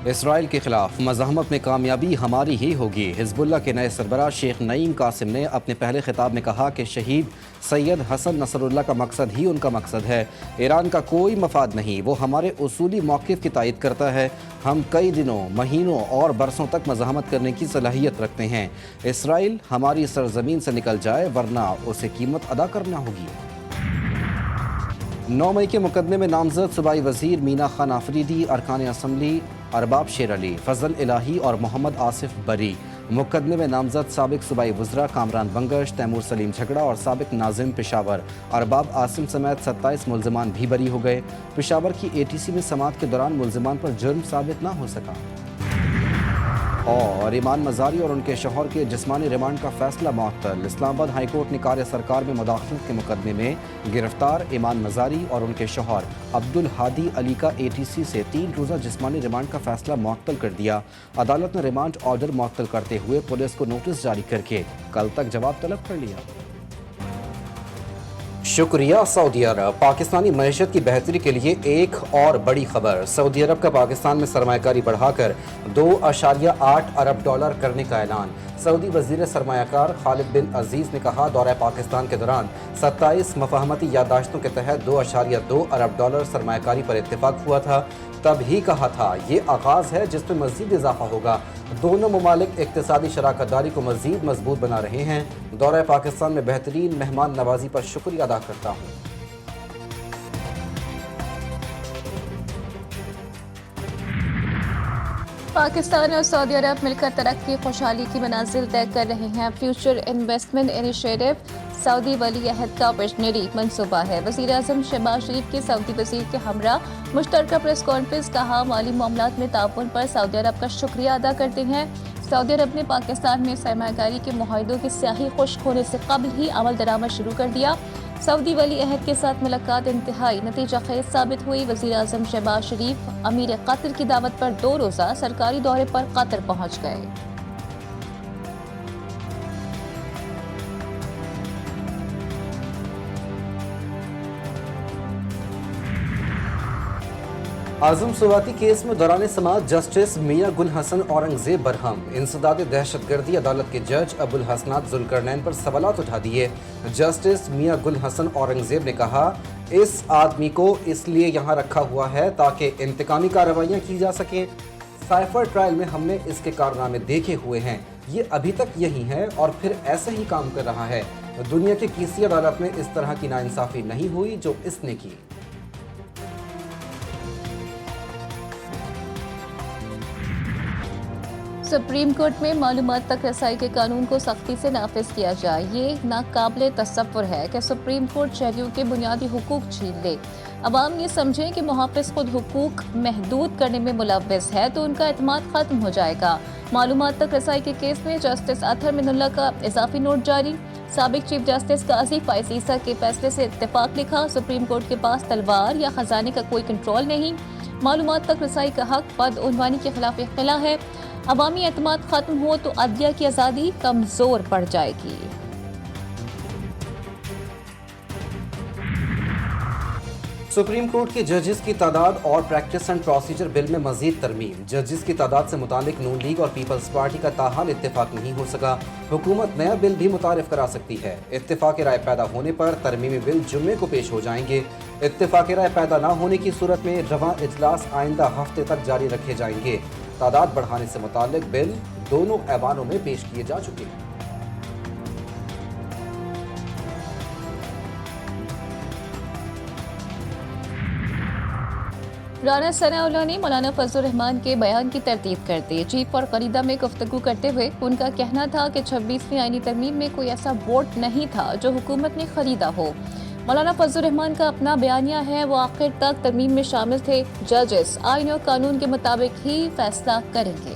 اسرائیل کے خلاف مزاحمت میں کامیابی ہماری ہی ہوگی۔ حزب اللہ کے نئے سربراہ شیخ نعیم قاسم نے اپنے پہلے خطاب میں کہا کہ شہید سید حسن نصر اللہ کا مقصد ہی ان کا مقصد ہے، ایران کا کوئی مفاد نہیں، وہ ہمارے اصولی موقف کی تائید کرتا ہے۔ ہم کئی دنوں، مہینوں اور برسوں تک مزاحمت کرنے کی صلاحیت رکھتے ہیں۔ اسرائیل ہماری سرزمین سے نکل جائے ورنہ اسے قیمت ادا کرنا ہوگی۔ 9 مئی کے مقدمے میں نامزد صوبائی وزیر مینا خان آفریدی، ارکان اسمبلی ارباب شیر علی، فضل الہی اور محمد آصف بری، مقدمے میں نامزد سابق صوبائی وزراء کامران بنگش، تیمور سلیم جھگڑا اور سابق ناظم پشاور ارباب عاصم سمیت 27 ملزمان بھی بری ہو گئے۔ پشاور کی ATC میں سماعت کے دوران ملزمان پر جرم ثابت نہ ہو سکا۔ اور ایمان مزاری اور ان کے شوہر کے جسمانی ریمانڈ کا فیصلہ معطل۔ اسلام آباد ہائی کورٹ نے کاریہ سرکار میں مداخلت کے مقدمے میں گرفتار ایمان مزاری اور ان کے شوہر عبدالہادی علی کا ATC سے 3 روزہ جسمانی ریمانڈ کا فیصلہ معطل کر دیا۔ عدالت نے ریمانڈ آرڈر معطل کرتے ہوئے پولیس کو نوٹس جاری کر کے کل تک جواب طلب کر لیا۔ شکریہ سعودی عرب۔ پاکستانی معیشت کی بہتری کے لیے ایک اور بڑی خبر، سعودی عرب کا پاکستان میں سرمایہ کاری بڑھا کر $2.8 ارب کرنے کا اعلان۔ سعودی وزیر سرمایہ کار خالد بن عزیز نے کہا، دورہ پاکستان کے دوران 27 مفاہمتی یادداشتوں کے تحت $2.2 ارب سرمایہ کاری پر اتفاق ہوا تھا۔ تب ہی کہا تھا یہ آغاز ہے جس میں مزید اضافہ ہوگا۔ دونوں ممالک اقتصادی شراکت داری کو مزید مضبوط بنا رہے ہیں۔ دورہ پاکستان میں بہترین مہمان نوازی پر شکریہ ادا کرتا ہوں۔ پاکستان اور سعودی عرب مل کر ترقی خوشحالی کی منازل طے کر رہے ہیں۔ فیوچر انویسٹمنٹ انیشیٹو سعودی ولی عہد کا ویژنری منصوبہ ہے۔ وزیر اعظم شہباز شریف کے سعودی وزیر کے ہمراہ مشترکہ پریس کانفرنس، کہا مالی معاملات میں تعاون پر سعودی عرب کا شکریہ ادا کرتے ہیں۔ سعودی عرب نے پاکستان میں سرمایہ کاری کے معاہدوں کی سیاہی خشک ہونے سے قبل ہی عمل درآمد شروع کر دیا۔ سعودی ولی عہد کے ساتھ ملاقات انتہائی نتیجہ خیز ثابت ہوئی۔ وزیر اعظم شہباز شریف امیر قطر کی دعوت پر 2 روزہ سرکاری دورے پر قطر پہنچ گئے۔ اعظم سواتی کیس میں دوران سماعت جسٹس میاں گل حسن اورنگزیب برہم۔ انسداد دہشت گردی عدالت کے جج ابو الحسنات ذوالقرنین پر سوالات اٹھا دیے۔ جسٹس میاں گل حسن اورنگزیب نے کہا، اس آدمی کو اس لیے یہاں رکھا ہوا ہے تاکہ انتقامی کارروائیاں کی جا سکیں۔ سائفر ٹرائل میں ہم نے اس کے کارنامے دیکھے ہوئے ہیں، یہ ابھی تک یہی ہے اور پھر ایسے ہی کام کر رہا ہے۔ دنیا کی کسی عدالت میں اس طرح کی ناانصافی نہیں ہوئی جو اس نے کی۔ سپریم کورٹ میں معلومات تک رسائی کے قانون کو سختی سے نافذ کیا جائے۔ یہ ناقابل تصور ہے کہ سپریم کورٹ شہریوں کے بنیادی حقوق چھین لے۔ عوام یہ سمجھیں کہ محافظ خود حقوق محدود کرنے میں ملوث ہے تو ان کا اعتماد ختم ہو جائے گا۔ معلومات تک رسائی کے کیس میں جسٹس اطہر من اللہ کا اضافی نوٹ جاری۔ سابق چیف جسٹس قاضی فائز عیسیٰ کے فیصلے سے اتفاق لکھا، سپریم کورٹ کے پاس تلوار یا خزانے کا کوئی کنٹرول نہیں۔ معلومات تک رسائی کا حق بدعنوانی کے خلاف خلا ہے۔ عوامی اعتماد ختم ہو تو عدلیہ کی آزادی کمزور پڑ جائے گی۔ سپریم کورٹ کے ججز کی تعداد اور پریکٹس اینڈ پروسیجر بل میں مزید ترمیم۔ ججز کی تعداد سے متعلق نون لیگ اور پیپلز پارٹی کا تاحال اتفاق نہیں ہو سکا۔ حکومت نیا بل بھی متعارف کرا سکتی ہے۔ اتفاق رائے پیدا ہونے پر ترمیمی بل جمعے کو پیش ہو جائیں گے۔ اتفاق رائے پیدا نہ ہونے کی صورت میں رواں اجلاس آئندہ ہفتے تک جاری رکھے جائیں گے۔ تعداد بڑھانے سے متعلق بل دونوں ایوانوں میں پیش کیے جا چکے ہیں۔ رانا ثناء اللہ نے مولانا فضل الرحمان کے بیان کی تردید کر دی۔ چیف اور خلیدہ میں گفتگو کرتے ہوئے ان کا کہنا تھا کہ 26ویں آئینی ترمیم میں کوئی ایسا ووٹ نہیں تھا جو حکومت نے خریدا ہو۔ مولانا فضل الرحمان کا اپنا بیانیہ ہے، وہ آخر تک ترمیم میں شامل تھے۔ ججز آئین اور قانون کے مطابق ہی فیصلہ کریں گے۔